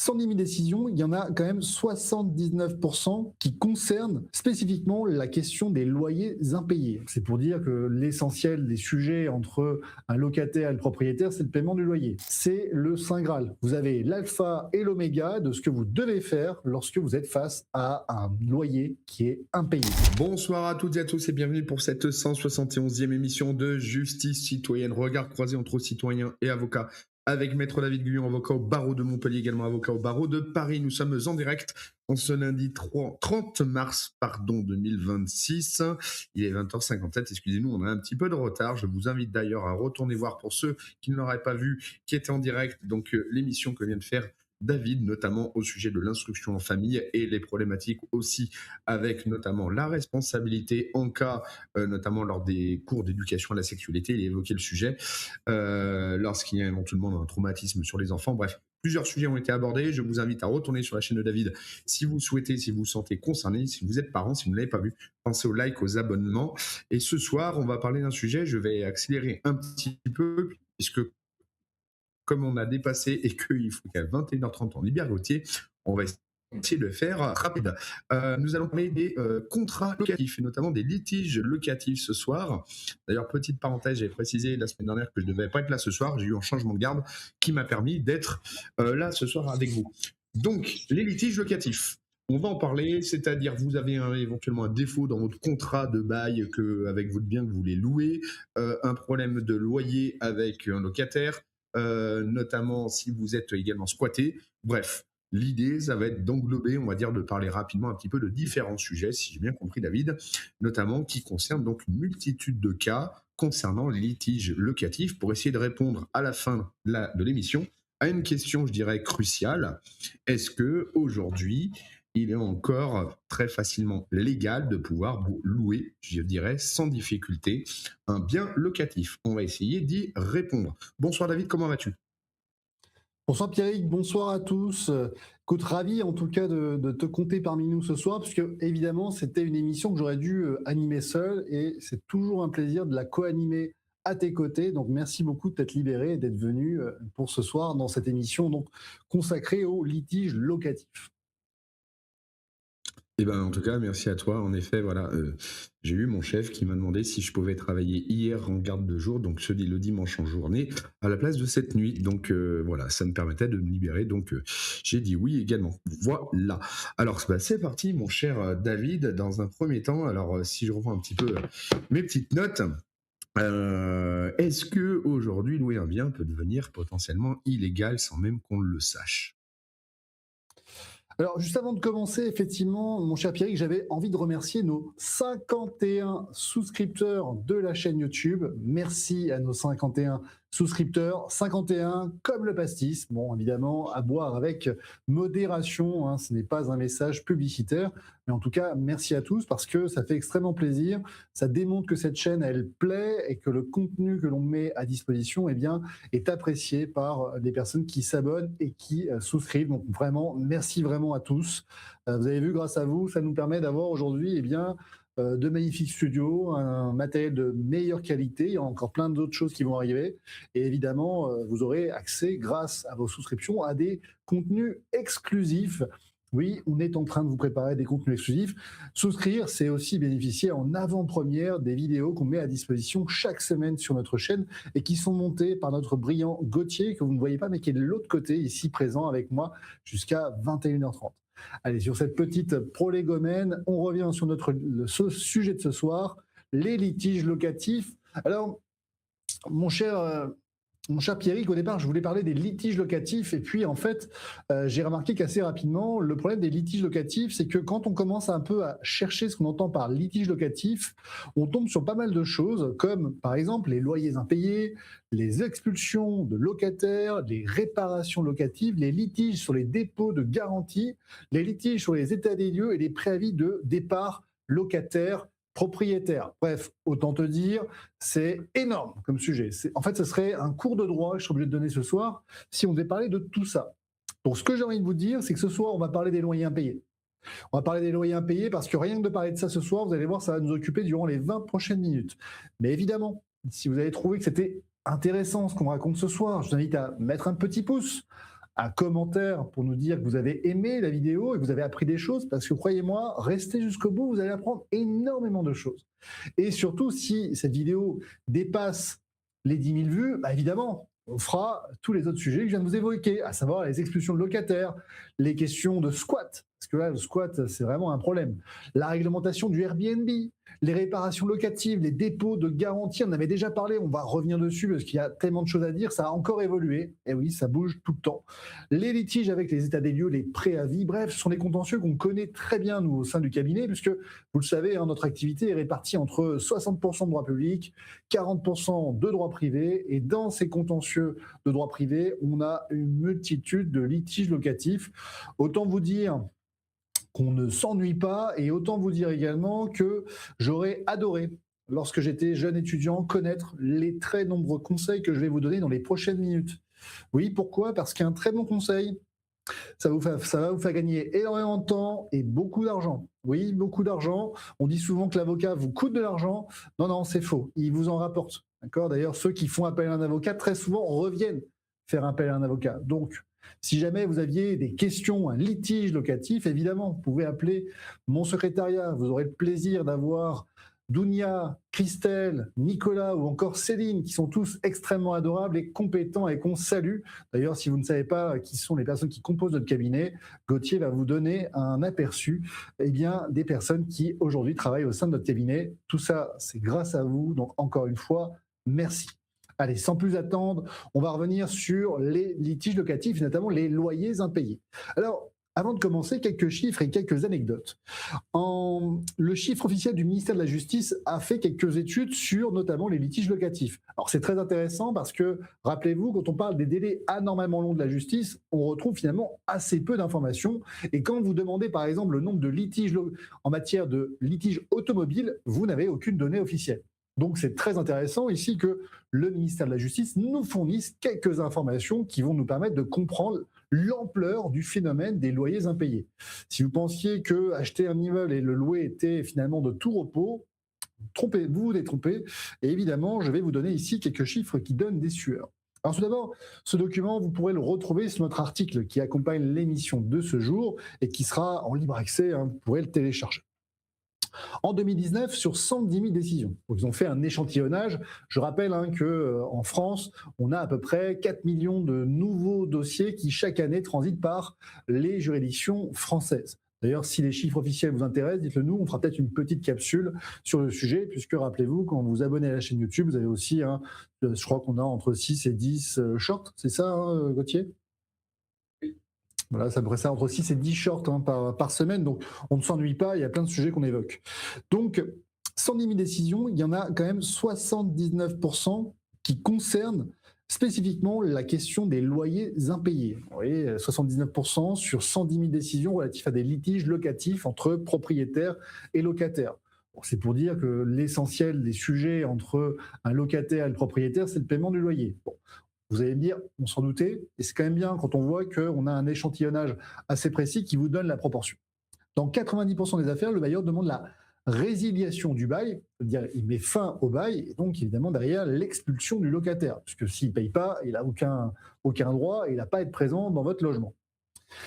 110 000 décisions, il y en a quand même 79% qui concernent spécifiquement la question des loyers impayés. C'est pour dire que l'essentiel des sujets entre un locataire et le propriétaire, c'est le paiement du loyer. C'est le Saint Graal. Vous avez l'alpha et l'oméga de ce que vous devez faire lorsque vous êtes face à un loyer qui est impayé. Bonsoir à toutes et à tous et bienvenue pour cette 171e émission de Justice citoyenne. Regard croisé entre citoyens et avocats avec Maître David Guyon, avocat au barreau de Montpellier, également avocat au barreau de Paris. Nous sommes en direct en ce lundi 30 mars 2026. Il est 20h57, excusez-nous, on a un petit peu de retard. Je vous invite d'ailleurs à retourner voir pour ceux qui ne l'auraient pas vu, qui étaient en direct, donc l'émission que vient de faire David, notamment au sujet de l'instruction en famille et les problématiques aussi avec notamment la responsabilité en cas, notamment lors des cours d'éducation à la sexualité, il a évoqué le sujet, lorsqu'il y a éventuellement un traumatisme sur les enfants, bref. Plusieurs sujets ont été abordés. Je vous invite à retourner sur la chaîne de David si vous souhaitez, si vous vous sentez concerné, si vous êtes parent, si vous ne l'avez pas vu, pensez aux likes, aux abonnements. Et ce soir, on va parler d'un sujet, je vais accélérer un petit peu, puisque comme on a dépassé et qu'il faut qu'à 21h30 on libère Gauthier, on va essayer de faire rapide. Nous allons parler des contrats locatifs et notamment des litiges locatifs ce soir. D'ailleurs, petite parenthèse, j'ai précisé la semaine dernière que je ne devais pas être là ce soir. J'ai eu un changement de garde qui m'a permis d'être là ce soir avec vous. Donc, les litiges locatifs. On va en parler, c'est-à-dire vous avez éventuellement un défaut dans votre contrat de bail avec votre bien que vous voulez louer, un problème de loyer avec un locataire, notamment si vous êtes également squatté. Bref, l'idée, ça va être d'englober, on va dire, de parler rapidement un petit peu de différents sujets, si j'ai bien compris David, notamment qui concernent donc une multitude de cas concernant les litiges locatifs pour essayer de répondre à la fin de l'émission à une question, je dirais, cruciale. Est-ce que aujourd'hui, il est encore très facilement légal de pouvoir louer, je dirais, sans difficulté, un bien locatif? On va essayer d'y répondre. Bonsoir David, comment vas-tu? Bonsoir Pierrick, bonsoir à tous. Écoute, ravi en tout cas de te compter parmi nous ce soir, puisque évidemment c'était une émission que j'aurais dû animer seul et c'est toujours un plaisir de la co-animer à tes côtés. Donc merci beaucoup de t'être libéré et d'être venu pour ce soir dans cette émission donc consacrée aux litiges locatifs. Eh ben, en tout cas, merci à toi. En effet, voilà, j'ai eu mon chef qui m'a demandé si je pouvais travailler hier en garde de jour, donc le dimanche en journée, à la place de cette nuit. Donc voilà, ça me permettait de me libérer. Donc j'ai dit oui également. Voilà. Alors bah, c'est parti, mon cher David. Dans un premier temps, alors si je reprends un petit peu mes petites notes. Est-ce que aujourd'hui louer un bien peut devenir potentiellement illégal sans même qu'on le sache? Alors, juste avant de commencer, effectivement, mon cher Pierrick, j'avais envie de remercier nos 51 souscripteurs de la chaîne YouTube. Merci à nos 51 souscripteurs. 51 comme le pastis. Bon, évidemment, à boire avec modération. Hein, ce n'est pas un message publicitaire. Mais en tout cas, merci à tous parce que ça fait extrêmement plaisir. Ça démontre que cette chaîne, elle plaît et que le contenu que l'on met à disposition, eh bien, est apprécié par des personnes qui s'abonnent et qui souscrivent. Donc vraiment, merci vraiment à tous. Vous avez vu, grâce à vous, ça nous permet d'avoir aujourd'hui eh bien, de magnifiques studios, un matériel de meilleure qualité. Il y a encore plein d'autres choses qui vont arriver. Et évidemment, vous aurez accès, grâce à vos souscriptions, à des contenus exclusifs. Oui, on est en train de vous préparer des contenus exclusifs. Souscrire, c'est aussi bénéficier en avant-première des vidéos qu'on met à disposition chaque semaine sur notre chaîne et qui sont montées par notre brillant Gauthier, que vous ne voyez pas, mais qui est de l'autre côté, ici présent avec moi, jusqu'à 21h30. Allez, sur cette petite prolégomène, on revient sur le sujet de ce soir, les litiges locatifs. Alors, mon cher Pierrick, au départ, je voulais parler des litiges locatifs et puis en fait, j'ai remarqué qu'assez rapidement, le problème des litiges locatifs, c'est que quand on commence un peu à chercher ce qu'on entend par litige locatif, on tombe sur pas mal de choses comme par exemple les loyers impayés, les expulsions de locataires, les réparations locatives, les litiges sur les dépôts de garantie, les litiges sur les états des lieux et les préavis de départ locataire propriétaire. Bref, autant te dire, c'est énorme comme sujet. En fait, ce serait un cours de droit que je suis obligé de donner ce soir si on devait parler de tout ça. Donc, ce que j'ai envie de vous dire, c'est que ce soir, on va parler des loyers impayés. On va parler des loyers impayés parce que rien que de parler de ça ce soir, vous allez voir, ça va nous occuper durant les 20 prochaines minutes. Mais évidemment, si vous avez trouvé que c'était intéressant ce qu'on raconte ce soir, je vous invite à mettre un petit pouce, un commentaire pour nous dire que vous avez aimé la vidéo et que vous avez appris des choses, parce que croyez-moi, restez jusqu'au bout, vous allez apprendre énormément de choses. Et surtout, si cette vidéo dépasse les 10 000 vues, bah évidemment, on fera tous les autres sujets que je viens de vous évoquer, à savoir les expulsions de locataires, les questions de squat, parce que là, le squat, c'est vraiment un problème, la réglementation du Airbnb, les réparations locatives, les dépôts de garantie, on en avait déjà parlé, on va revenir dessus parce qu'il y a tellement de choses à dire, ça a encore évolué, et oui, ça bouge tout le temps. Les litiges avec les états des lieux, les préavis, bref, ce sont des contentieux qu'on connaît très bien, nous, au sein du cabinet, puisque, vous le savez, hein, notre activité est répartie entre 60% de droit public, 40% de droit privé, et dans ces contentieux de droit privé, on a une multitude de litiges locatifs. Autant vous dire qu'on ne s'ennuie pas, et autant vous dire également que j'aurais adoré, lorsque j'étais jeune étudiant, connaître les très nombreux conseils que je vais vous donner dans les prochaines minutes. Oui, pourquoi? Parce qu'un très bon conseil, ça va vous faire gagner énormément de temps et beaucoup d'argent. Oui, beaucoup d'argent. On dit souvent que l'avocat vous coûte de l'argent. Non, non, c'est faux. Il vous en rapporte. D'accord? D'ailleurs, ceux qui font appel à un avocat, très souvent, reviennent faire appel à un avocat. Donc, si jamais vous aviez des questions, un litige locatif, évidemment, vous pouvez appeler mon secrétariat. Vous aurez le plaisir d'avoir Dounia, Christelle, Nicolas ou encore Céline, qui sont tous extrêmement adorables et compétents et qu'on salue. D'ailleurs, si vous ne savez pas qui sont les personnes qui composent notre cabinet, Gauthier va vous donner un aperçu des personnes qui aujourd'hui travaillent au sein de notre cabinet. Tout ça, c'est grâce à vous. Donc, encore une fois, merci. Allez, sans plus attendre, on va revenir sur les litiges locatifs, notamment les loyers impayés. Alors, avant de commencer, quelques chiffres et quelques anecdotes. Le chiffre officiel du ministère de la Justice a fait quelques études sur notamment les litiges locatifs. Alors c'est très intéressant parce que, rappelez-vous, quand on parle des délais anormalement longs de la justice, on retrouve finalement assez peu d'informations. Et quand vous demandez par exemple le nombre de litiges en matière de litiges automobiles, vous n'avez aucune donnée officielle. Donc c'est très intéressant ici que le ministère de la Justice nous fournisse quelques informations qui vont nous permettre de comprendre l'ampleur du phénomène des loyers impayés. Si vous pensiez que acheter un immeuble et le louer était finalement de tout repos, vous vous détrompez. Et évidemment, je vais vous donner ici quelques chiffres qui donnent des sueurs. Alors tout d'abord, ce document, vous pourrez le retrouver sur notre article qui accompagne l'émission de ce jour et qui sera en libre accès, hein, vous pourrez le télécharger. En 2019, sur 110 000 décisions. Donc, ils ont fait un échantillonnage. Je rappelle qu'en France, on a à peu près 4 millions de nouveaux dossiers qui, chaque année, transitent par les juridictions françaises. D'ailleurs, si les chiffres officiels vous intéressent, dites-le nous, on fera peut-être une petite capsule sur le sujet, puisque rappelez-vous, quand vous vous abonnez à la chaîne YouTube, vous avez aussi, je crois qu'on a entre 6 et 10 shorts, c'est ça, Gauthier ? Voilà, ça pourrait ça entre 6 et 10 shorts par semaine, donc on ne s'ennuie pas, il y a plein de sujets qu'on évoque. Donc, 110 000 décisions, il y en a quand même 79% qui concernent spécifiquement la question des loyers impayés. Vous voyez, 79% sur 110 000 décisions relatives à des litiges locatifs entre propriétaires et locataires. Bon, c'est pour dire que l'essentiel des sujets entre un locataire et le propriétaire, c'est le paiement du loyer. Bon. Vous allez me dire, on s'en doutait, et c'est quand même bien quand on voit qu'on a un échantillonnage assez précis qui vous donne la proportion. Dans 90% des affaires, le bailleur demande la résiliation du bail, c'est-à-dire il met fin au bail, et donc évidemment derrière l'expulsion du locataire, puisque s'il ne paye pas, il n'a aucun droit et il n'a pas à être présent dans votre logement.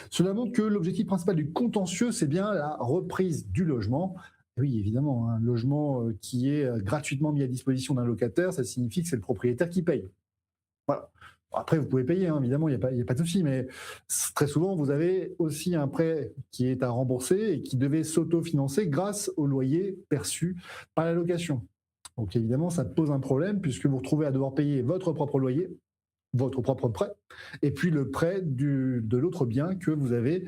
Cela montre que l'objectif principal du contentieux, c'est bien la reprise du logement. Oui, évidemment, un logement qui est gratuitement mis à disposition d'un locataire, ça signifie que c'est le propriétaire qui paye. Voilà. Après, vous pouvez payer, hein, évidemment, il n'y a pas de souci, mais très souvent, vous avez aussi un prêt qui est à rembourser et qui devait s'autofinancer grâce au loyer perçu par la location. Donc évidemment, ça pose un problème puisque vous vous retrouvez à devoir payer votre propre loyer, votre propre prêt, et puis le prêt de l'autre bien que vous avez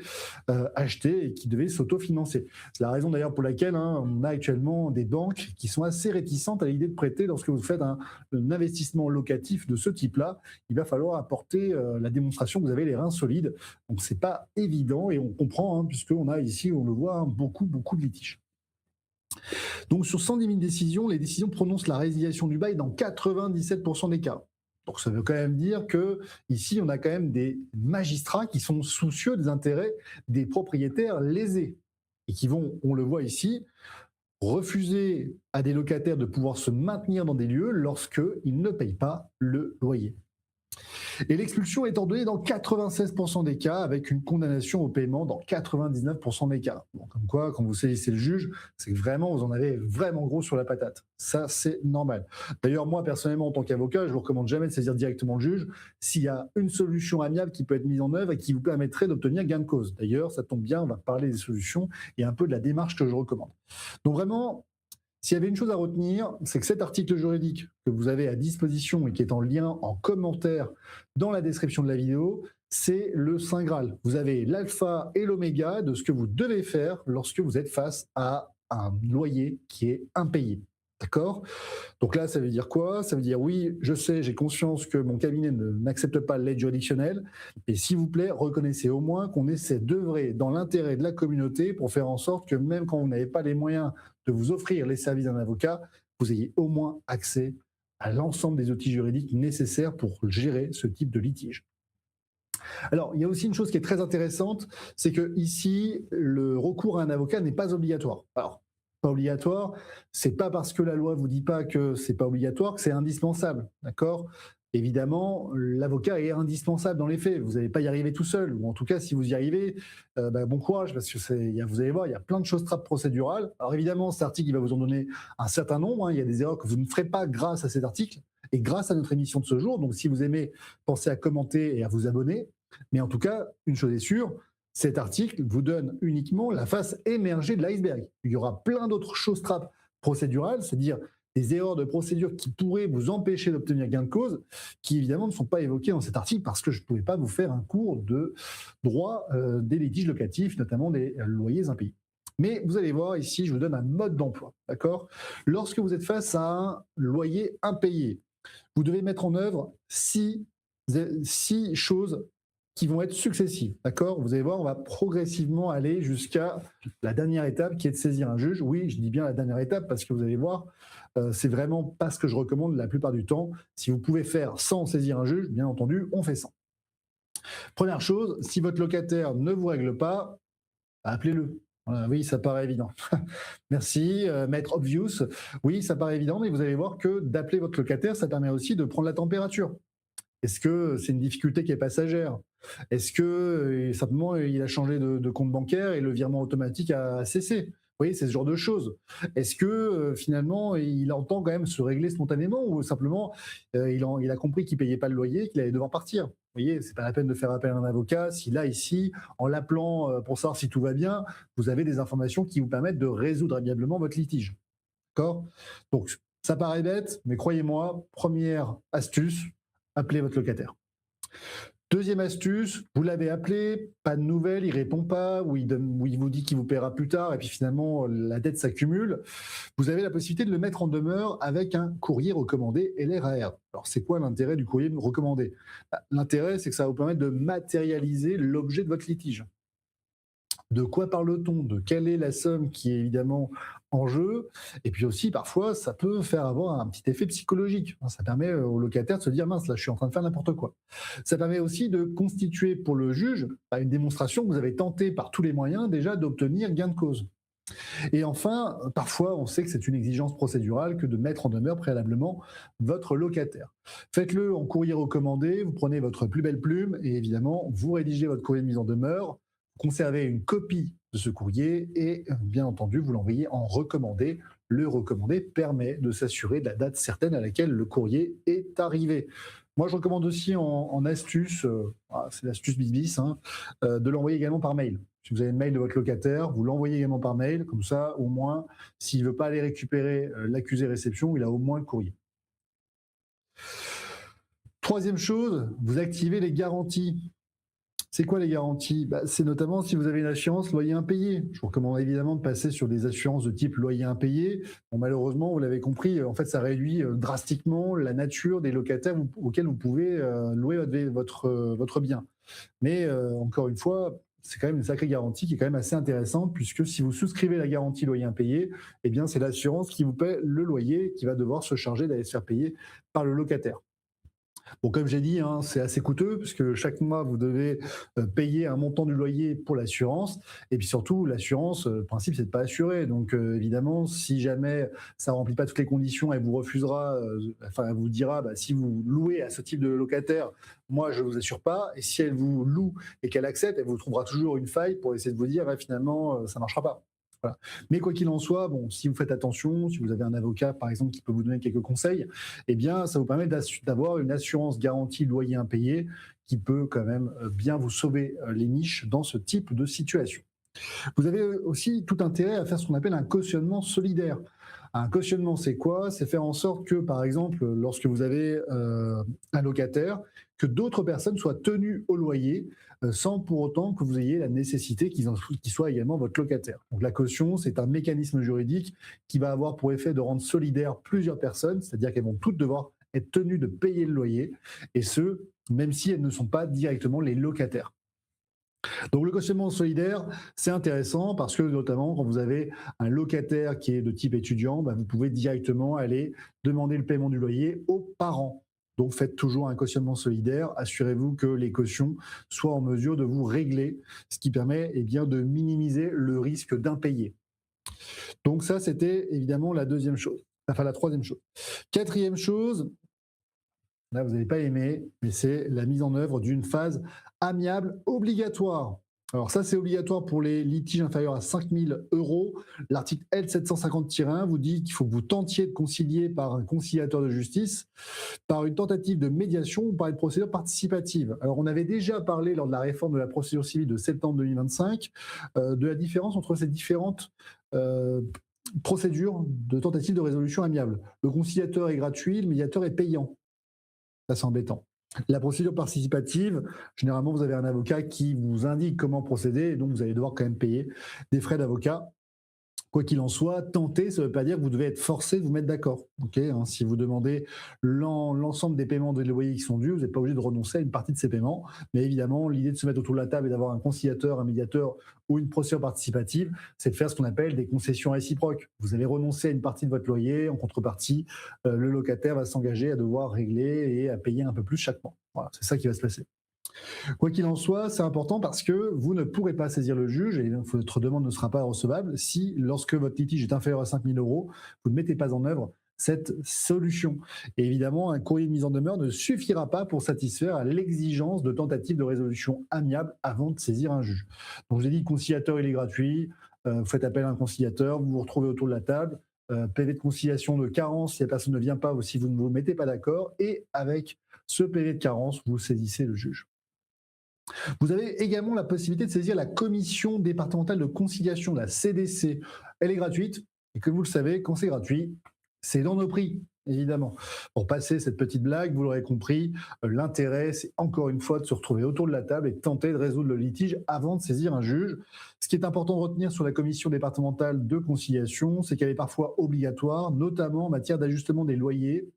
acheté et qui devait s'autofinancer. C'est la raison d'ailleurs pour laquelle on a actuellement des banques qui sont assez réticentes à l'idée de prêter lorsque vous faites un investissement locatif de ce type-là. Il va falloir apporter la démonstration que vous avez les reins solides. Donc c'est pas évident et on comprend puisqu'on a ici, on le voit, beaucoup de litiges. Donc sur 110 000 décisions, les décisions prononcent la résiliation du bail dans 97% des cas. Donc ça veut quand même dire que ici on a quand même des magistrats qui sont soucieux des intérêts des propriétaires lésés et qui vont, on le voit ici, refuser à des locataires de pouvoir se maintenir dans des lieux lorsqu'ils ne payent pas le loyer. Et l'expulsion est ordonnée dans 96% des cas, avec une condamnation au paiement dans 99% des cas. Bon, comme quoi, quand vous saisissez le juge, c'est que vraiment, vous en avez vraiment gros sur la patate. Ça, c'est normal. D'ailleurs, moi, personnellement, en tant qu'avocat, je vous recommande jamais de saisir directement le juge s'il y a une solution amiable qui peut être mise en œuvre et qui vous permettrait d'obtenir gain de cause. D'ailleurs, ça tombe bien, on va parler des solutions et un peu de la démarche que je recommande. Donc vraiment, s'il y avait une chose à retenir, c'est que cet article juridique que vous avez à disposition et qui est en lien, en commentaire dans la description de la vidéo, c'est le Saint Graal. Vous avez l'alpha et l'oméga de ce que vous devez faire lorsque vous êtes face à un loyer qui est impayé. D'accord? Donc là, ça veut dire quoi? Ça veut dire oui, je sais, j'ai conscience que mon cabinet n'accepte pas l'aide juridictionnelle, et s'il vous plaît, reconnaissez au moins qu'on essaie d'œuvrer dans l'intérêt de la communauté pour faire en sorte que même quand vous n'avez pas les moyens de vous offrir les services d'un avocat, vous ayez au moins accès à l'ensemble des outils juridiques nécessaires pour gérer ce type de litige. Alors, il y a aussi une chose qui est très intéressante, c'est que ici, le recours à un avocat n'est pas obligatoire. Alors, pas obligatoire, c'est pas parce que la loi vous dit pas que c'est pas obligatoire que c'est indispensable, d'accord? Évidemment, l'avocat est indispensable dans les faits. Vous n'allez pas y arriver tout seul, ou en tout cas, si vous y arrivez, bon courage, parce que vous allez voir, il y a plein de choses trappes procédurales. Alors évidemment, cet article, il va vous en donner un certain nombre. Il y a des erreurs que vous ne ferez pas grâce à cet article et grâce à notre émission de ce jour. Donc, si vous aimez, pensez à commenter et à vous abonner. Mais en tout cas, une chose est sûre, cet article vous donne uniquement la face émergée de l'iceberg. Il y aura plein d'autres choses trappes procédurales, c'est-à-dire des erreurs de procédure qui pourraient vous empêcher d'obtenir gain de cause, qui évidemment ne sont pas évoquées dans cet article parce que je ne pouvais pas vous faire un cours de droit des litiges locatifs, notamment des loyers impayés. Mais vous allez voir ici, je vous donne un mode d'emploi, d'accord? Lorsque vous êtes face à un loyer impayé, vous devez mettre en œuvre six choses qui vont être successives, d'accord? Vous allez voir, on va progressivement aller jusqu'à la dernière étape qui est de saisir un juge. Oui, je dis bien la dernière étape parce que vous allez voir, c'est vraiment pas ce que je recommande la plupart du temps. Si vous pouvez faire sans saisir un juge, bien entendu, on fait sans. Première chose, si votre locataire ne vous règle pas, appelez-le. Voilà, oui, ça paraît évident. Merci, maître obvious. Oui, ça paraît évident, mais vous allez voir que d'appeler votre locataire, ça permet aussi de prendre la température. Est-ce que c'est une difficulté qui est passagère? Est-ce que simplement il a changé de compte bancaire et le virement automatique a cessé? Vous voyez, c'est ce genre de choses. Est-ce que finalement il entend quand même se régler spontanément ou simplement il a compris qu'il payait pas le loyer, qu'il allait devoir partir? Vous voyez, c'est pas la peine de faire appel à un avocat si là, ici, en l'appelant pour savoir si tout va bien, vous avez des informations qui vous permettent de résoudre amiablement votre litige. D'accord? Donc, ça paraît bête, mais croyez-moi, première astuce, appelez votre locataire. Deuxième astuce, vous l'avez appelé, pas de nouvelles, il répond pas, ou il vous dit qu'il vous paiera plus tard, et puis finalement la dette s'accumule. Vous avez la possibilité de le mettre en demeure avec un courrier recommandé LRAR. Alors c'est quoi l'intérêt du courrier recommandé? L'intérêt, c'est que ça va vous permettre de matérialiser l'objet de votre litige. De quoi parle-t-on? De quelle est la somme qui est évidemment en jeu? Et puis aussi, parfois, ça peut faire avoir un petit effet psychologique. Ça permet au locataire de se dire, mince, là, je suis en train de faire n'importe quoi. Ça permet aussi de constituer pour le juge une démonstration que vous avez tenté par tous les moyens déjà d'obtenir gain de cause. Et enfin, parfois, on sait que c'est une exigence procédurale que de mettre en demeure préalablement votre locataire. Faites-le en courrier recommandé, vous prenez votre plus belle plume et évidemment, vous rédigez votre courrier de mise en demeure, conservez une copie de ce courrier et bien entendu, vous l'envoyez en recommandé. Le recommandé permet de s'assurer de la date certaine à laquelle le courrier est arrivé. Moi, je recommande aussi en astuce, c'est l'astuce bis, de l'envoyer également par mail. Si vous avez le mail de votre locataire, vous l'envoyez également par mail, comme ça, au moins, s'il ne veut pas aller récupérer l'accusé réception, il a au moins le courrier. Troisième chose, vous activez les garanties. C'est quoi les garanties? C'est notamment si vous avez une assurance loyer impayé. Je vous recommande évidemment de passer sur des assurances de type loyer impayé. Bon, malheureusement, vous l'avez compris, en fait, ça réduit drastiquement la nature des locataires auxquels vous pouvez louer votre bien. Mais encore une fois, c'est quand même une sacrée garantie qui est quand même assez intéressante puisque si vous souscrivez la garantie loyer impayé, eh bien c'est l'assurance qui vous paie le loyer qui va devoir se charger d'aller se faire payer par le locataire. Bon, comme j'ai dit, hein, c'est assez coûteux puisque chaque mois, vous devez payer un montant du loyer pour l'assurance. Et puis surtout, l'assurance, le principe, c'est de pas assurer. Donc, évidemment, si jamais ça remplit pas toutes les conditions, elle vous refusera, enfin, elle vous dira, bah, si vous louez à ce type de locataire, moi, je vous assure pas. Et si elle vous loue et qu'elle accepte, elle vous trouvera toujours une faille pour essayer de vous dire, ouais, finalement, ça marchera pas. Voilà. Mais quoi qu'il en soit, bon, si vous faites attention, si vous avez un avocat, par exemple, qui peut vous donner quelques conseils, eh bien, ça vous permet d'avoir une assurance garantie loyer impayé qui peut quand même bien vous sauver les niches dans ce type de situation. Vous avez aussi tout intérêt à faire ce qu'on appelle un cautionnement solidaire. Un cautionnement, c'est quoi? C'est faire en sorte que, par exemple, lorsque vous avez un locataire, que d'autres personnes soient tenues au loyer sans pour autant que vous ayez la nécessité qu'ils soient également votre locataire. Donc la caution, c'est un mécanisme juridique qui va avoir pour effet de rendre solidaires plusieurs personnes, c'est-à-dire qu'elles vont toutes devoir être tenues de payer le loyer, et ce, même si elles ne sont pas directement les locataires. Donc le cautionnement solidaire, c'est intéressant parce que notamment quand vous avez un locataire qui est de type étudiant, bah, vous pouvez directement aller demander le paiement du loyer aux parents. Donc faites toujours un cautionnement solidaire, assurez-vous que les cautions soient en mesure de vous régler, ce qui permet eh bien, de minimiser le risque d'impayé. Donc ça, c'était évidemment la deuxième chose, enfin la troisième chose. Quatrième chose, là vous n'allez pas aimer, mais c'est la mise en œuvre d'une phase amiable obligatoire. Alors ça, c'est obligatoire pour les litiges inférieurs à 5 000 euros. L'article L750-1 vous dit qu'il faut que vous tentiez de concilier par un conciliateur de justice, par une tentative de médiation ou par une procédure participative. Alors on avait déjà parlé lors de la réforme de la procédure civile de septembre 2025 de la différence entre ces différentes euh, procédures de tentative de résolution amiable. Le conciliateur est gratuit, le médiateur est payant. Ça, c'est embêtant. La procédure participative, généralement, vous avez un avocat qui vous indique comment procéder, et donc vous allez devoir quand même payer des frais d'avocat. Quoi qu'il en soit, tenter, ça ne veut pas dire que vous devez être forcé de vous mettre d'accord. Okay, hein, si vous demandez l'ensemble des paiements de loyer qui sont dus, vous n'êtes pas obligé de renoncer à une partie de ces paiements. Mais évidemment, l'idée de se mettre autour de la table et d'avoir un conciliateur, un médiateur ou une procédure participative, c'est de faire ce qu'on appelle des concessions réciproques. Vous allez renoncer à une partie de votre loyer, en contrepartie, le locataire va s'engager à devoir régler et à payer un peu plus chaque mois. Voilà, c'est ça qui va se passer. Quoi qu'il en soit, c'est important parce que vous ne pourrez pas saisir le juge et votre demande ne sera pas recevable si, lorsque votre litige est inférieur à 5 000 euros, vous ne mettez pas en œuvre cette solution. Et évidemment, un courrier de mise en demeure ne suffira pas pour satisfaire à l'exigence de tentative de résolution amiable avant de saisir un juge. Donc, je vous ai dit, le conciliateur, il est gratuit. Vous faites appel à un conciliateur, vous vous retrouvez autour de la table. PV de conciliation de carence si la personne ne vient pas ou si vous ne vous mettez pas d'accord. Et avec ce PV de carence, vous saisissez le juge. Vous avez également la possibilité de saisir la commission départementale de conciliation, la CDC. Elle est gratuite, et comme vous le savez, quand c'est gratuit, c'est dans nos prix, évidemment. Pour passer cette petite blague, vous l'aurez compris, l'intérêt, c'est encore une fois de se retrouver autour de la table et de tenter de résoudre le litige avant de saisir un juge. Ce qui est important de retenir sur la commission départementale de conciliation, c'est qu'elle est parfois obligatoire, notamment en matière d'ajustement des loyers,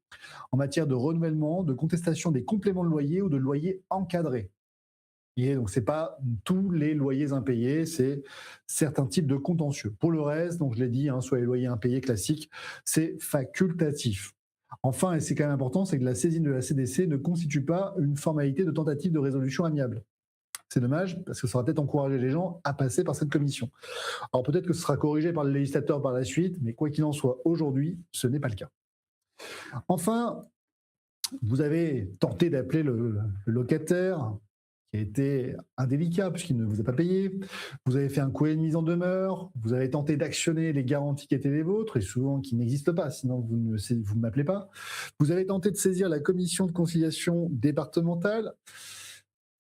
en matière de renouvellement, de contestation des compléments de loyer ou de loyer encadré. Et donc, ce n'est pas tous les loyers impayés, c'est certains types de contentieux. Pour le reste, donc je l'ai dit, hein, soit les loyers impayés classiques, c'est facultatif. Enfin, et c'est quand même important, c'est que la saisine de la CDC ne constitue pas une formalité de tentative de résolution amiable. C'est dommage, parce que ça va peut-être encourager les gens à passer par cette commission. Alors peut-être que ce sera corrigé par le législateur par la suite, mais quoi qu'il en soit, aujourd'hui, ce n'est pas le cas. Enfin, vous avez tenté d'appeler le locataire, qui a été indélicat puisqu'il ne vous a pas payé. Vous avez fait un courrier de mise en demeure, vous avez tenté d'actionner les garanties qui étaient les vôtres, et souvent qui n'existent pas, sinon vous ne m'appelez pas. Vous avez tenté de saisir la commission de conciliation départementale.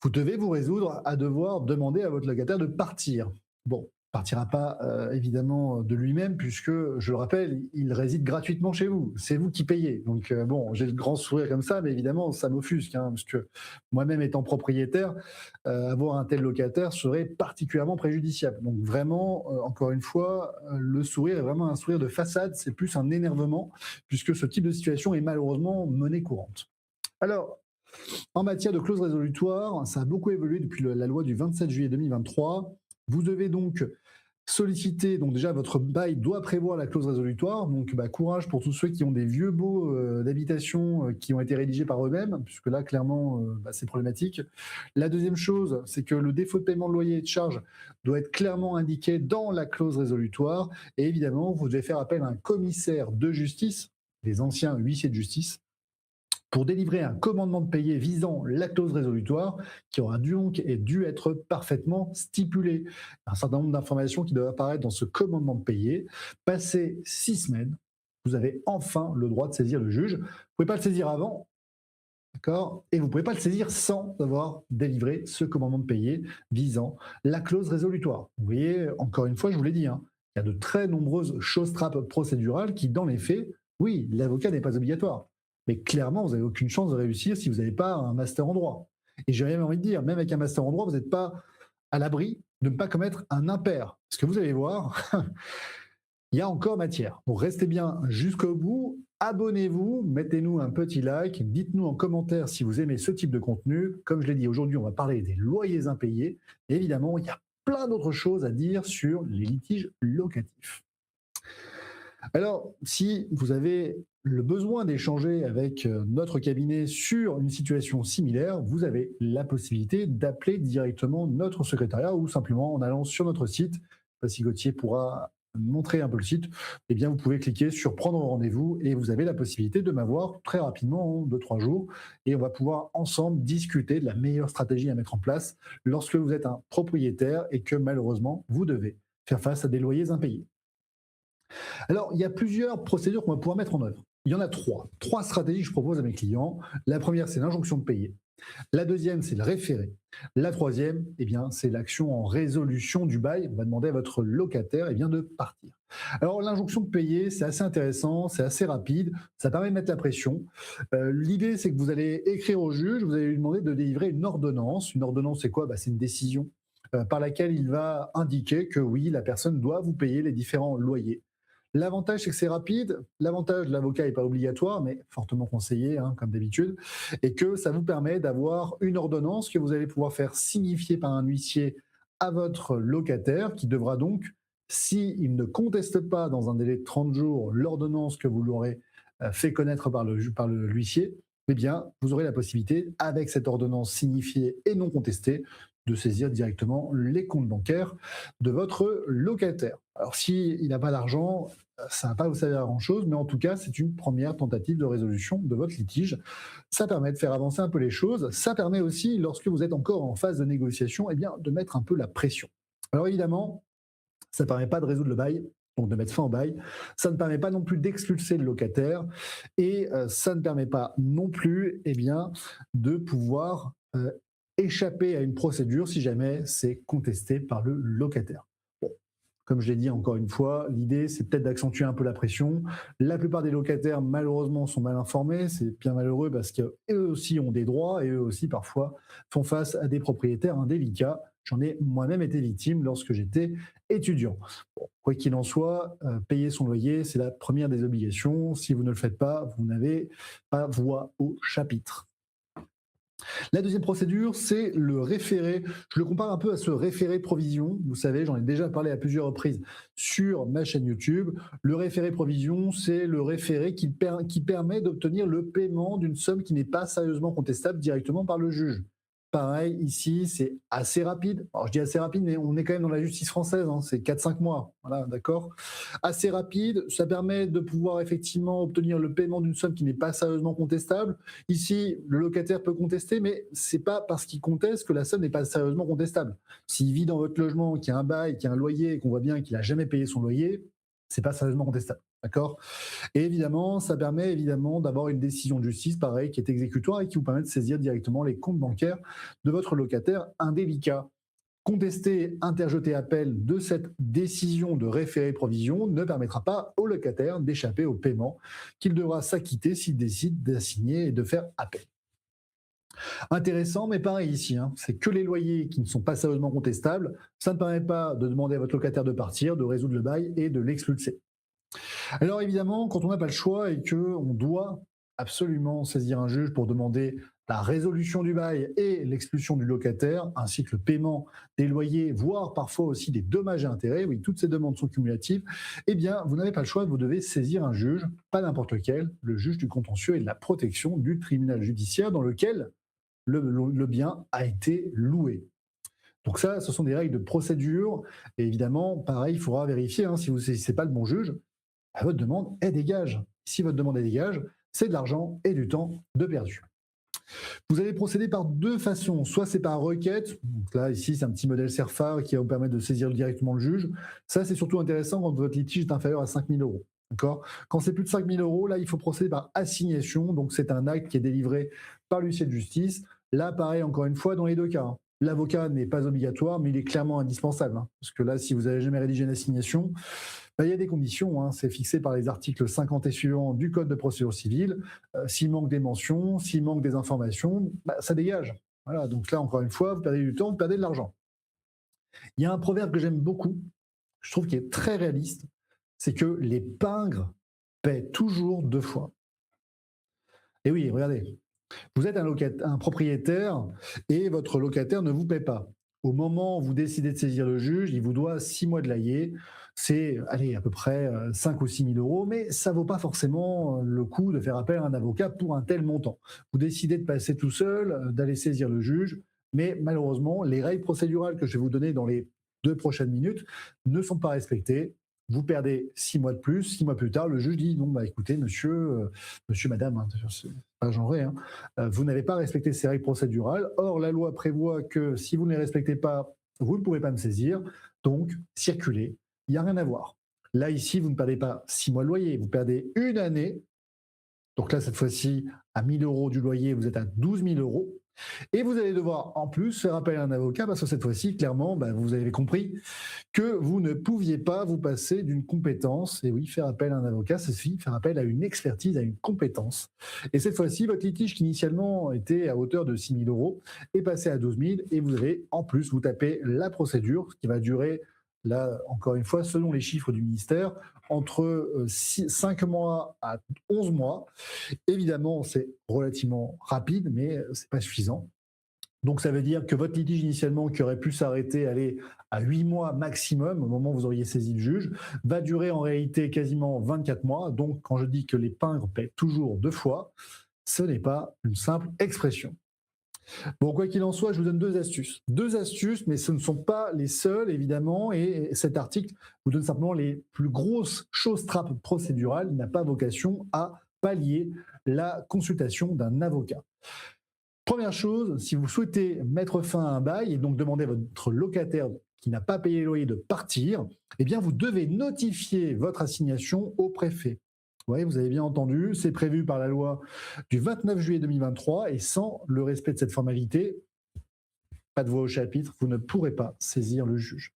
Vous devez vous résoudre à devoir demander à votre locataire de partir. Bon, il ne partira pas évidemment de lui-même puisque, je le rappelle, il réside gratuitement chez vous. C'est vous qui payez. Donc bon, j'ai le grand sourire comme ça, mais évidemment, ça m'offusque, hein, parce que moi-même étant propriétaire, avoir un tel locataire serait particulièrement préjudiciable. Donc vraiment, encore une fois, le sourire est vraiment un sourire de façade, c'est plus un énervement, puisque ce type de situation est malheureusement monnaie courante. Alors, en matière de clauses résolutoires, ça a beaucoup évolué depuis la loi du 27 juillet 2023. Vous devez donc solliciter, donc déjà votre bail doit prévoir la clause résolutoire, donc courage pour tous ceux qui ont des vieux baux d'habitation qui ont été rédigés par eux-mêmes, puisque là clairement c'est problématique. La deuxième chose, c'est que le défaut de paiement de loyer et de charges doit être clairement indiqué dans la clause résolutoire, et évidemment vous devez faire appel à un commissaire de justice, les anciens huissiers de justice, pour délivrer un commandement de payer visant la clause résolutoire qui aura donc dû être parfaitement stipulé. Un certain nombre d'informations qui doivent apparaître dans ce commandement de payer. Passé 6 semaines, vous avez enfin le droit de saisir le juge. Vous ne pouvez pas le saisir avant, d'accord? Et vous ne pouvez pas le saisir sans avoir délivré ce commandement de payer visant la clause résolutoire. Vous voyez, encore une fois, je vous l'ai dit, hein, il y a de très nombreuses choses trappes procédurales qui, dans les faits, oui, l'avocat n'est pas obligatoire. Mais clairement, vous n'avez aucune chance de réussir si vous n'avez pas un master en droit. Et j'ai même envie de dire, même avec un master en droit, vous n'êtes pas à l'abri de ne pas commettre un impair. Parce que vous allez voir, il y a encore matière. Donc restez bien jusqu'au bout, abonnez-vous, mettez-nous un petit like, dites-nous en commentaire si vous aimez ce type de contenu. Comme je l'ai dit, aujourd'hui, on va parler des loyers impayés. Et évidemment, il y a plein d'autres choses à dire sur les litiges locatifs. Alors, si vous avez le besoin d'échanger avec notre cabinet sur une situation similaire, vous avez la possibilité d'appeler directement notre secrétariat ou simplement en allant sur notre site. Si Gauthier pourra montrer un peu le site, eh bien vous pouvez cliquer sur prendre rendez-vous et vous avez la possibilité de m'avoir très rapidement, en 2-3 jours, et on va pouvoir ensemble discuter de la meilleure stratégie à mettre en place lorsque vous êtes un propriétaire et que malheureusement vous devez faire face à des loyers impayés. Alors, il y a plusieurs procédures qu'on va pouvoir mettre en œuvre. Il y en a trois. Trois stratégies que je propose à mes clients. La première, c'est l'injonction de payer. La deuxième, c'est le référé. La troisième, eh bien, c'est l'action en résolution du bail. On va demander à votre locataire de partir. Alors, l'injonction de payer, c'est assez intéressant, c'est assez rapide, ça permet de mettre la pression. L'idée, c'est que vous allez écrire au juge, vous allez lui demander de délivrer une ordonnance. Une ordonnance, c'est quoi? C'est une décision par laquelle il va indiquer que oui, la personne doit vous payer les différents loyers. L'avantage, c'est que c'est rapide. L'avantage, l'avocat n'est pas obligatoire, mais fortement conseillé, hein, comme d'habitude, et que ça vous permet d'avoir une ordonnance que vous allez pouvoir faire signifier par un huissier à votre locataire, qui devra donc, s'il ne conteste pas dans un délai de 30 jours l'ordonnance que vous l'aurez fait connaître par l'huissier, eh bien, vous aurez la possibilité, avec cette ordonnance signifiée et non contestée, de saisir directement les comptes bancaires de votre locataire. Alors, s'il n'a pas d'argent, ça ne va pas vous servir à grand-chose, mais en tout cas, c'est une première tentative de résolution de votre litige. Ça permet de faire avancer un peu les choses. Ça permet aussi, lorsque vous êtes encore en phase de négociation, de mettre un peu la pression. Alors évidemment, ça ne permet pas de résoudre le bail, donc de mettre fin au bail. Ça ne permet pas non plus d'expulser le locataire et ça ne permet pas non plus de pouvoir échapper à une procédure si jamais c'est contesté par le locataire. Bon, comme je l'ai dit encore une fois, l'idée c'est peut-être d'accentuer un peu la pression. La plupart des locataires malheureusement sont mal informés, c'est bien malheureux parce qu'eux aussi ont des droits et eux aussi parfois font face à des propriétaires indélicats. J'en ai moi-même été victime lorsque j'étais étudiant. Bon, quoi qu'il en soit, payer son loyer, c'est la première des obligations. Si vous ne le faites pas, vous n'avez pas voix au chapitre. La deuxième procédure, c'est le référé. Je le compare un peu à ce référé provision. Vous savez, j'en ai déjà parlé à plusieurs reprises sur ma chaîne YouTube. Le référé provision, c'est le référé qui permet d'obtenir le paiement d'une somme qui n'est pas sérieusement contestable directement par le juge. Pareil, ici, c'est assez rapide. Alors, je dis assez rapide, mais on est quand même dans la justice française, hein, c'est 4-5 mois. Voilà, d'accord? Assez rapide, ça permet de pouvoir effectivement obtenir le paiement d'une somme qui n'est pas sérieusement contestable. Ici, le locataire peut contester, mais c'est pas parce qu'il conteste que la somme n'est pas sérieusement contestable. S'il vit dans votre logement, qu'il y a un bail, qu'il y a un loyer et qu'on voit bien qu'il n'a jamais payé son loyer, c'est pas sérieusement contestable. D'accord? Et évidemment, ça permet d'avoir une décision de justice, pareil, qui est exécutoire et qui vous permet de saisir directement les comptes bancaires de votre locataire indélicat. Contester, interjeter appel de cette décision de référé provision ne permettra pas au locataire d'échapper au paiement qu'il devra s'acquitter s'il décide d'assigner et de faire appel. Intéressant, mais pareil ici, hein, c'est que les loyers qui ne sont pas sérieusement contestables. Ça ne permet pas de demander à votre locataire de partir, de résoudre le bail et de l'expulser. Alors évidemment, quand on n'a pas le choix et qu'on doit absolument saisir un juge pour demander la résolution du bail et l'expulsion du locataire, ainsi que le paiement des loyers, voire parfois aussi des dommages et intérêts, oui, toutes ces demandes sont cumulatives, eh bien, vous n'avez pas le choix, vous devez saisir un juge, pas n'importe lequel, le juge du contentieux et de la protection du tribunal judiciaire dans lequel le bien a été loué. Donc ça, ce sont des règles de procédure. Et évidemment, pareil, il faudra vérifier si vous ne saisissez pas le bon juge, votre demande est des gages. Si votre demande est des gages, c'est de l'argent et du temps de perdu. Vous allez procéder par deux façons. Soit c'est par requête. Donc là, ici, c'est un petit modèle CERFA qui va vous permettre de saisir directement le juge. Ça, c'est surtout intéressant quand votre litige est inférieur à 5 000 euros. D'accord. Quand c'est plus de 5 000 euros, là, il faut procéder par assignation. Donc, c'est un acte qui est délivré par l'huissier de justice. Là, pareil, encore une fois, dans les deux cas. L'avocat n'est pas obligatoire, mais il est clairement indispensable. Parce que là, si vous n'avez jamais rédigé une assignation, il y a des conditions. C'est fixé par les articles 50 et suivants du Code de procédure civile. S'il manque des mentions, s'il manque des informations, ça dégage. Voilà, donc là, encore une fois, vous perdez du temps, vous perdez de l'argent. Il y a un proverbe que j'aime beaucoup, je trouve qu'il est très réaliste, c'est que les pingres paient toujours deux fois. Et oui, regardez, vous êtes un propriétaire et votre locataire ne vous paie pas. Au moment où vous décidez de saisir le juge, il vous doit 6 mois de loyer. C'est à peu près 5 ou 6 000 euros, mais ça ne vaut pas forcément le coup de faire appel à un avocat pour un tel montant. Vous décidez de passer tout seul, d'aller saisir le juge, mais malheureusement, les règles procédurales que je vais vous donner dans les 2 prochaines minutes ne sont pas respectées. Vous perdez 6 mois de plus. 6 mois plus tard, le juge dit non, écoutez, monsieur, madame, c'est pas genré, vous n'avez pas respecté ces règles procédurales. Or, la loi prévoit que si vous ne les respectez pas, vous ne pouvez pas me saisir. Donc, circulez, il n'y a rien à voir. Là, ici, vous ne perdez pas 6 mois de loyer, vous perdez une année. Donc là, cette fois-ci, à 1 000 euros du loyer, vous êtes à 12 000 euros. Et vous allez devoir en plus faire appel à un avocat parce que cette fois-ci, clairement, vous avez compris que vous ne pouviez pas vous passer d'une compétence. Et oui, faire appel à un avocat, c'est aussi faire appel à une expertise, à une compétence. Et cette fois-ci, votre litige qui initialement était à hauteur de 6 000 euros est passé à 12 000 et vous allez en plus vous taper la procédure qui va durer, là encore une fois, selon les chiffres du ministère, entre 5 mois à 11 mois. Évidemment, c'est relativement rapide, mais ce n'est pas suffisant. Donc ça veut dire que votre litige initialement, qui aurait pu s'arrêter à 8 mois maximum, au moment où vous auriez saisi le juge, va durer en réalité quasiment 24 mois. Donc quand je dis que les pingres paient toujours deux fois, ce n'est pas une simple expression. Bon, quoi qu'il en soit, je vous donne deux astuces. Deux astuces, mais ce ne sont pas les seules, évidemment, et cet article vous donne simplement les plus grosses choses trappes procédurales. Il n'a pas vocation à pallier la consultation d'un avocat. Première chose, si vous souhaitez mettre fin à un bail et donc demander à votre locataire qui n'a pas payé le loyer de partir, eh bien vous devez notifier votre assignation au préfet. Oui, vous avez bien entendu, c'est prévu par la loi du 29 juillet 2023 et sans le respect de cette formalité, pas de voix au chapitre, vous ne pourrez pas saisir le juge.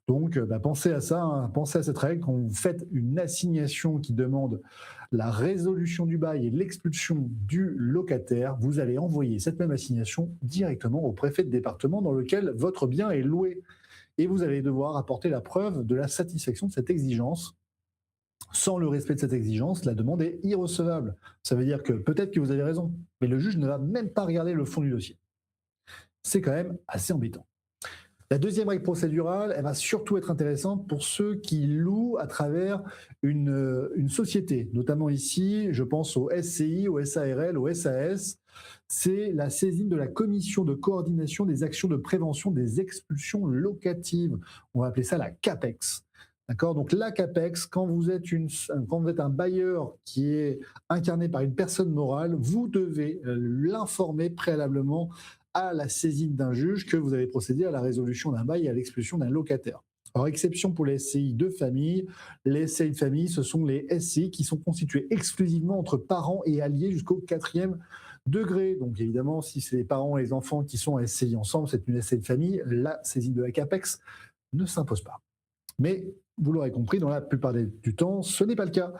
Donc, pensez à ça, pensez à cette règle. Quand vous faites une assignation qui demande la résolution du bail et l'expulsion du locataire, vous allez envoyer cette même assignation directement au préfet de département dans lequel votre bien est loué. Et vous allez devoir apporter la preuve de la satisfaction de cette exigence. Sans le respect de cette exigence, la demande est irrecevable. Ça veut dire que peut-être que vous avez raison, mais le juge ne va même pas regarder le fond du dossier. C'est quand même assez embêtant. La deuxième règle procédurale, elle va surtout être intéressante pour ceux qui louent à travers une société. Notamment ici, je pense au SCI, au SARL, au SAS. C'est la saisine de la commission de coordination des actions de prévention des expulsions locatives. On va appeler ça la CAPEX. D'accord. Donc la CAPEX, quand vous êtes un bailleur qui est incarné par une personne morale, vous devez l'informer préalablement à la saisine d'un juge que vous avez procédé à la résolution d'un bail et à l'expulsion d'un locataire. Alors, exception pour les SCI de famille. Les SCI de famille, ce sont les SCI qui sont constitués exclusivement entre parents et alliés jusqu'au 4e degré. Donc, évidemment, si c'est les parents et les enfants qui sont SCI ensemble, c'est une SCI de famille, la saisine de la CAPEX ne s'impose pas. Mais vous l'aurez compris, dans la plupart du temps, ce n'est pas le cas.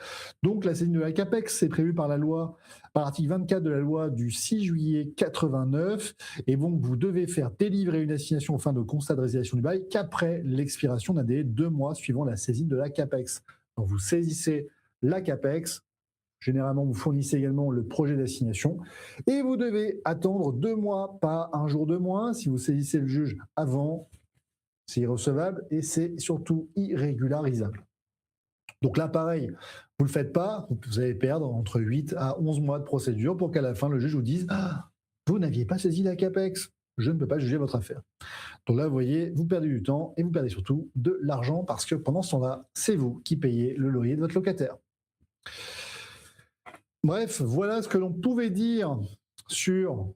Donc la saisine de la CAPEX, c'est prévu par l'article 24 de la loi du 6 juillet 89, et donc vous devez faire délivrer une assignation aux fins de constat de résiliation du bail qu'après l'expiration d'un délai de 2 mois suivant la saisine de la CAPEX. Donc vous saisissez la CAPEX, Généralement, vous fournissez également le projet d'assignation et vous devez attendre 2 mois, pas un jour de moins. Si vous saisissez le juge avant, c'est irrecevable et c'est surtout irrégularisable. Donc là, pareil, vous ne le faites pas, vous allez perdre entre 8 à 11 mois de procédure pour qu'à la fin, le juge vous dise ah, vous n'aviez pas saisi la CAPEX, je ne peux pas juger votre affaire. Donc là, vous voyez, vous perdez du temps et vous perdez surtout de l'argent parce que pendant ce temps-là, c'est vous qui payez le loyer de votre locataire. Bref, voilà ce que l'on pouvait dire sur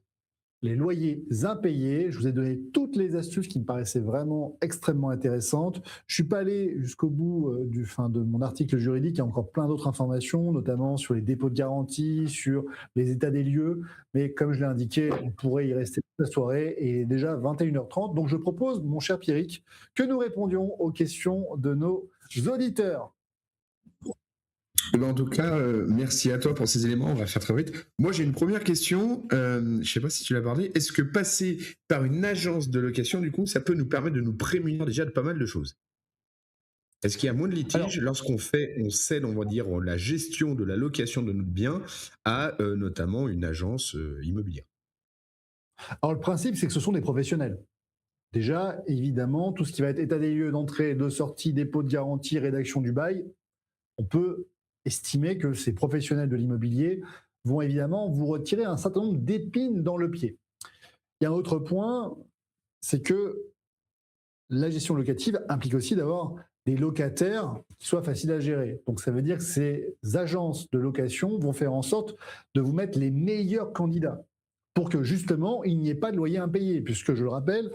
les loyers impayés. Je vous ai donné toutes les astuces qui me paraissaient vraiment extrêmement intéressantes. Je suis pas allé jusqu'au bout de mon article juridique. Il y a encore plein d'autres informations, notamment sur les dépôts de garantie, sur les états des lieux. Mais comme je l'ai indiqué, on pourrait y rester toute la soirée et il est déjà 21h30. Donc je propose, mon cher Pierrick, que nous répondions aux questions de nos auditeurs. Eh ben, en tout cas, merci à toi pour ces éléments. On va faire très vite. Moi, j'ai une première question. Je ne sais pas si tu l'as abordé. Est-ce que passer par une agence de location, du coup, ça peut nous permettre de nous prémunir déjà de pas mal de choses? Est-ce qu'il y a moins de Alors, litiges lorsqu'on cède, on va dire, la gestion de la location de notre bien à notamment une agence immobilière? alors, le principe, c'est que ce sont des professionnels. Déjà, évidemment, tout ce qui va être état des lieux d'entrée, de sortie, dépôt de garantie, rédaction du bail, on peut estimer que ces professionnels de l'immobilier vont évidemment vous retirer un certain nombre d'épines dans le pied. Il y a un autre point, c'est que la gestion locative implique aussi d'avoir des locataires qui soient faciles à gérer. Donc ça veut dire que ces agences de location vont faire en sorte de vous mettre les meilleurs candidats pour que justement il n'y ait pas de loyer impayé, puisque je le rappelle,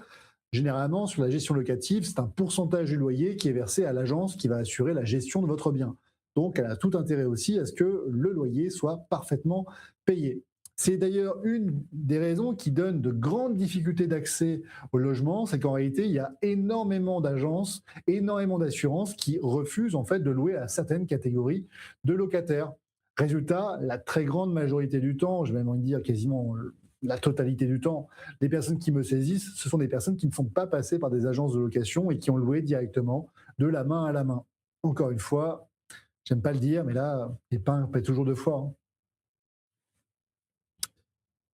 généralement sur la gestion locative, c'est un pourcentage du loyer qui est versé à l'agence qui va assurer la gestion de votre bien. Donc elle a tout intérêt aussi à ce que le loyer soit parfaitement payé. C'est d'ailleurs une des raisons qui donne de grandes difficultés d'accès au logement, c'est qu'en réalité, il y a énormément d'agences, énormément d'assurances qui refusent en fait de louer à certaines catégories de locataires. Résultat, la très grande majorité du temps, je vais même envie de dire quasiment la totalité du temps, les personnes qui me saisissent, ce sont des personnes qui ne sont pas passées par des agences de location et qui ont loué directement de la main à la main. Encore une fois, j'aime pas le dire, mais là, les pains paient toujours deux fois, hein.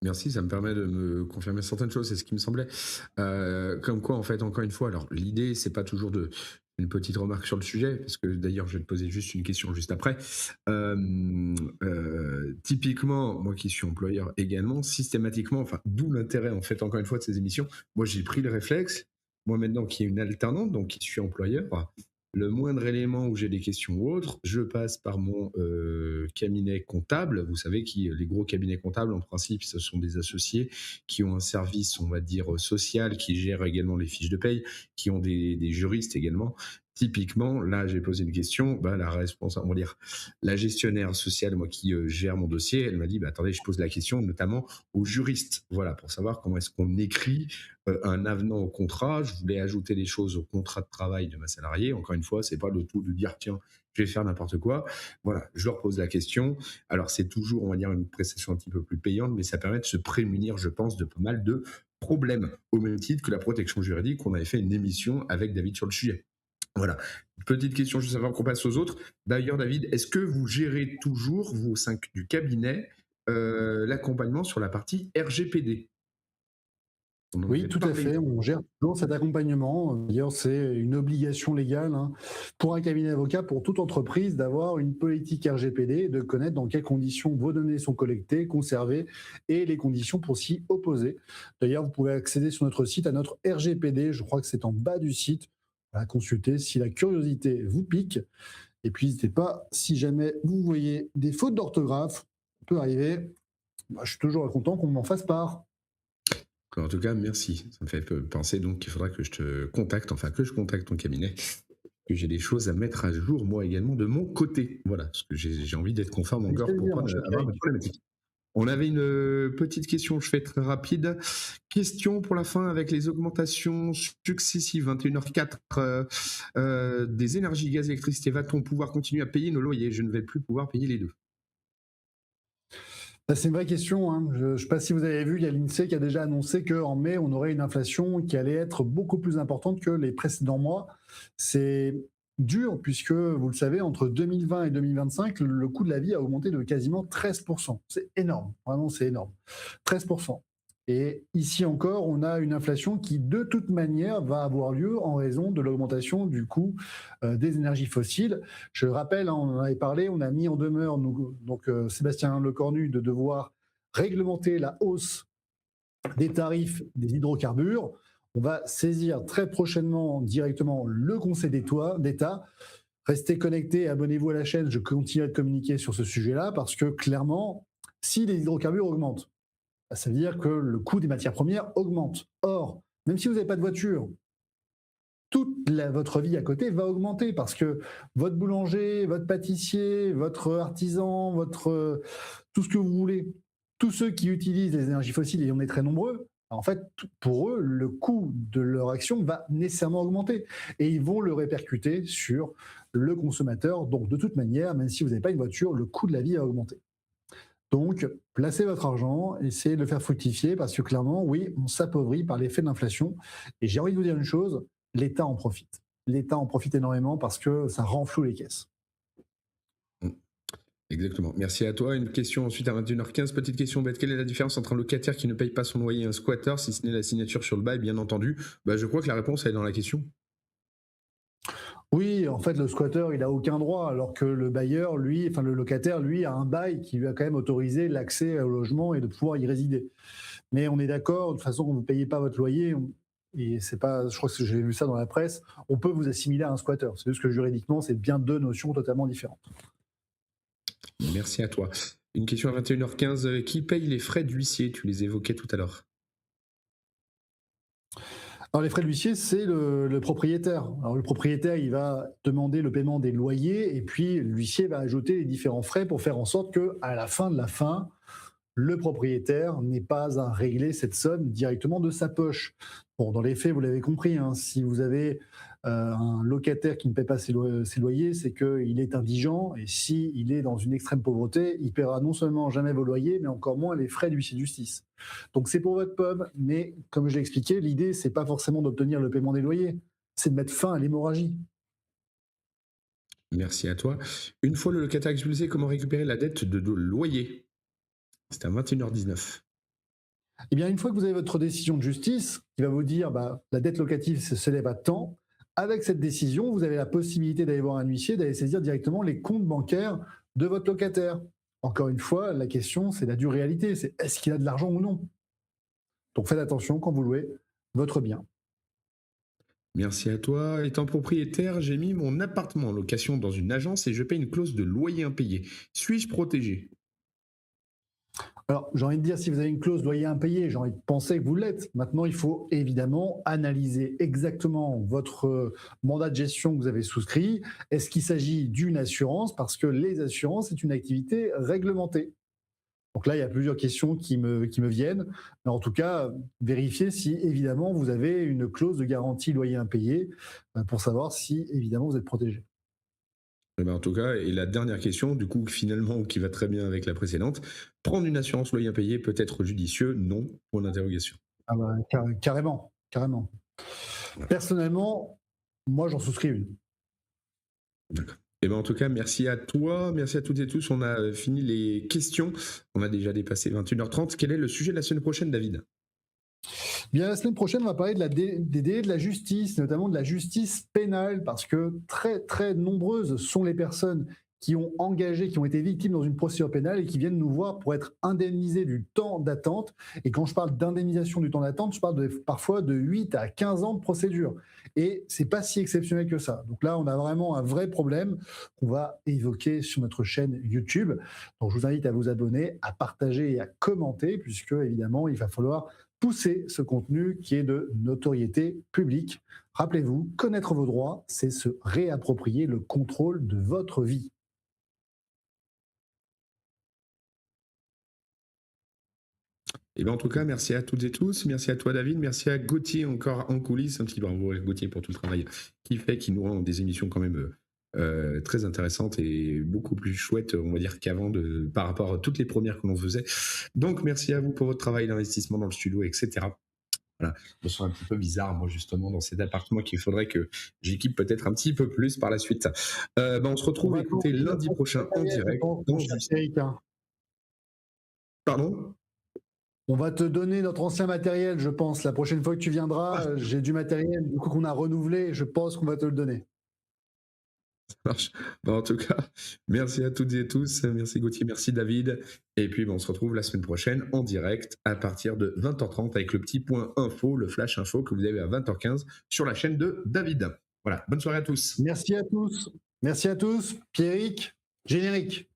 Merci, ça me permet de me confirmer certaines choses, c'est ce qui me semblait. Comme quoi, en fait, encore une fois, alors l'idée, c'est pas toujours de une petite remarque sur le sujet, parce que d'ailleurs, je vais te poser juste une question juste après. Typiquement, moi qui suis employeur également, systématiquement, enfin, d'où l'intérêt, en fait, encore une fois, de ces émissions, moi j'ai pris le réflexe, moi maintenant qui est une alternante, donc qui suis employeur, le moindre élément où j'ai des questions ou autres, je passe par mon cabinet comptable. Vous savez, les gros cabinets comptables, en principe, ce sont des associés qui ont un service, on va dire, social, qui gèrent également les fiches de paye, qui ont des juristes également. Typiquement, là, j'ai posé une question, la responsable, on va dire, la gestionnaire sociale, moi qui gère mon dossier, elle m'a dit, attendez, je pose la question notamment aux juristes, voilà, pour savoir comment est-ce qu'on écrit un avenant au contrat. Je voulais ajouter des choses au contrat de travail de ma salariée. Encore une fois, c'est pas le tout de dire tiens, je vais faire n'importe quoi. Voilà, je leur pose la question. Alors c'est toujours, on va dire, une prestation un petit peu plus payante, mais ça permet de se prémunir, je pense, de pas mal de problèmes, au même titre que la protection juridique. On avait fait une émission avec David sur le sujet. Voilà. Petite question juste avant qu'on passe aux autres. D'ailleurs, David, est-ce que vous gérez toujours, vous, au sein du cabinet, l'accompagnement sur la partie RGPD? On en Oui, avait tout à parlé. fait. On gère toujours cet accompagnement. D'ailleurs, c'est une obligation légale, hein, pour un cabinet d'avocat, pour toute entreprise, d'avoir une politique RGPD, de connaître dans quelles conditions vos données sont collectées, conservées et les conditions pour s'y opposer. D'ailleurs, vous pouvez accéder sur notre site à notre RGPD. Je crois que c'est en bas du site à consulter si la curiosité vous pique. Et puis, n'hésitez pas, si jamais vous voyez des fautes d'orthographe, ça peut arriver. Je suis toujours content qu'on m'en fasse part. En tout cas, merci. Ça me fait penser donc qu'il faudra que je te contacte, enfin que je contacte ton cabinet, que j'ai des choses à mettre à jour moi également de mon côté. Voilà, parce que j'ai envie d'être conforme Avec encore pour plaisir, pas mon cher avoir de Pierrick. problématique. On avait une petite question, je fais très rapide. Question pour la fin avec les augmentations successives, 21h04, des énergies, gaz, électricité. Va-t-on pouvoir continuer à payer nos loyers? Je ne vais plus pouvoir payer les deux. C'est une vraie question, hein. Je ne sais pas si vous avez vu, il y a l'INSEE qui a déjà annoncé qu'en mai, on aurait une inflation qui allait être beaucoup plus importante que les précédents mois. C'est dur, puisque vous le savez, entre 2020 et 2025, le coût de la vie a augmenté de quasiment 13%. C'est énorme, vraiment c'est énorme. 13%. Et ici encore, on a une inflation qui, de toute manière, va avoir lieu en raison de l'augmentation du coût des énergies fossiles. Je rappelle, hein, on en avait parlé, on a mis en demeure, donc Sébastien Lecornu, de devoir réglementer la hausse des tarifs des hydrocarbures. On va saisir très prochainement directement le Conseil d'État. Restez connectés, abonnez-vous à la chaîne, je continue à communiquer sur ce sujet-là parce que clairement, si les hydrocarbures augmentent, ça veut dire que le coût des matières premières augmente. Or, même si vous n'avez pas de voiture, votre vie à côté va augmenter parce que votre boulanger, votre pâtissier, votre artisan, tout ce que vous voulez, tous ceux qui utilisent les énergies fossiles, et on est très nombreux, en fait, pour eux, le coût de leur action va nécessairement augmenter et ils vont le répercuter sur le consommateur. Donc, de toute manière, même si vous n'avez pas une voiture, le coût de la vie a augmenté. Donc, placez votre argent, essayez de le faire fructifier parce que clairement, oui, on s'appauvrit par l'effet de l'inflation. Et j'ai envie de vous dire une chose, l'État en profite. L'État en profite énormément parce que ça renfloue les caisses. Exactement. Merci à toi. Une question ensuite à 21h15. Petite question bête. Quelle est la différence entre un locataire qui ne paye pas son loyer et un squatter, si ce n'est la signature sur le bail, bien entendu? Je crois que la réponse est dans la question. Oui, en fait, le squatter, il n'a aucun droit, alors que le bailleur, lui, enfin le locataire, lui, a un bail qui lui a quand même autorisé l'accès au logement et de pouvoir y résider. Mais on est d'accord, de toute façon, vous ne payez pas votre loyer, et c'est pas, je crois que j'ai vu ça dans la presse, on peut vous assimiler à un squatter. C'est juste que juridiquement, c'est bien deux notions totalement différentes. Merci à toi. Une question à 21h15. Qui paye les frais d'huissier? Tu les évoquais tout à l'heure. Alors les frais de l'huissier, c'est le propriétaire. Alors le propriétaire, il va demander le paiement des loyers et puis l'huissier va ajouter les différents frais pour faire en sorte que, à la fin de la fin, le propriétaire n'ait pas à régler cette somme directement de sa poche. Bon, dans les faits, vous l'avez compris, hein, si vous avez un locataire qui ne paie pas ses loyers, c'est qu'il est indigent, et s'il est dans une extrême pauvreté, il paiera non seulement jamais vos loyers, mais encore moins les frais d'huissier de justice. Donc c'est pour votre pomme, mais comme je l'ai expliqué, l'idée, c'est pas forcément d'obtenir le paiement des loyers, c'est de mettre fin à l'hémorragie. Merci à toi. Une fois le locataire expulsé, comment récupérer la dette de loyer? C'était à 21h19. Eh bien, une fois que vous avez votre décision de justice qui va vous dire la dette locative s'élève à tant, avec cette décision, vous avez la possibilité d'aller voir un huissier, d'aller saisir directement les comptes bancaires de votre locataire. Encore une fois, la question, c'est la dure réalité, c'est est-ce qu'il a de l'argent ou non. Donc faites attention quand vous louez votre bien. Merci à toi. Étant propriétaire, j'ai mis mon appartement en location dans une agence et je paye une clause de loyer impayé. Suis-je protégé? Alors, j'ai envie de dire, si vous avez une clause loyer impayé, j'ai envie de penser que vous l'êtes. Maintenant, il faut évidemment analyser exactement votre mandat de gestion que vous avez souscrit. Est-ce qu'il s'agit d'une assurance? Parce que les assurances, c'est une activité réglementée. Donc là, il y a plusieurs questions qui me viennent. Mais en tout cas, vérifiez si, évidemment, vous avez une clause de garantie loyer impayé pour savoir si, évidemment, vous êtes protégé. En tout cas, et la dernière question, du coup, finalement, qui va très bien avec la précédente, prendre une assurance loyer impayé peut être judicieux? Non, point d'interrogation. Ah bah, carrément, carrément. Voilà. Personnellement, moi, j'en souscris une. D'accord. En tout cas, merci à toi, merci à toutes et tous. On a fini les questions. On a déjà dépassé 21h30. Quel est le sujet de la semaine prochaine, David? Bien, la semaine prochaine, on va parler des délais de la justice, notamment de la justice pénale, parce que très, très nombreuses sont les personnes qui ont engagé, qui ont été victimes dans une procédure pénale et qui viennent nous voir pour être indemnisées du temps d'attente. Et quand je parle d'indemnisation du temps d'attente, je parle parfois de 8 à 15 ans de procédure. Et c'est pas si exceptionnel que ça. Donc là, on a vraiment un vrai problème qu'on va évoquer sur notre chaîne YouTube. Donc je vous invite à vous abonner, à partager et à commenter, puisque évidemment, il va falloir pousser ce contenu qui est de notoriété publique. Rappelez-vous, connaître vos droits, c'est se réapproprier le contrôle de votre vie. En tout cas, merci à toutes et tous. Merci à toi, David. Merci à Gauthier, encore en coulisses. Un petit bravo à Gauthier pour tout le travail qu'il fait, qui nous rend des émissions quand même très intéressantes et beaucoup plus chouettes, on va dire, qu'avant par rapport à toutes les premières que l'on faisait. Donc, merci à vous pour votre travail d'investissement dans le studio, etc. Voilà, je me sens un petit peu bizarre, moi, justement, dans cet appartement qu'il faudrait que j'équipe peut-être un petit peu plus par la suite. On se On retrouve, va écoutez, t'envoyer lundi notre ancien prochain en matériel, je direct pense, dans mon cher Juste. Pierrick, hein. Pardon? On va te donner notre ancien matériel, je pense. La prochaine fois que tu viendras, j'ai du matériel du coup qu'on a renouvelé, je pense qu'on va te le donner. Marche. Bon, en tout cas, merci à toutes et tous. Merci Gauthier, merci David. Et puis, on se retrouve la semaine prochaine en direct à partir de 20h30 avec le petit point info, le flash info que vous avez à 20h15 sur la chaîne de David. Voilà, bonne soirée à tous. Merci à tous. Merci à tous. Pierrick, générique.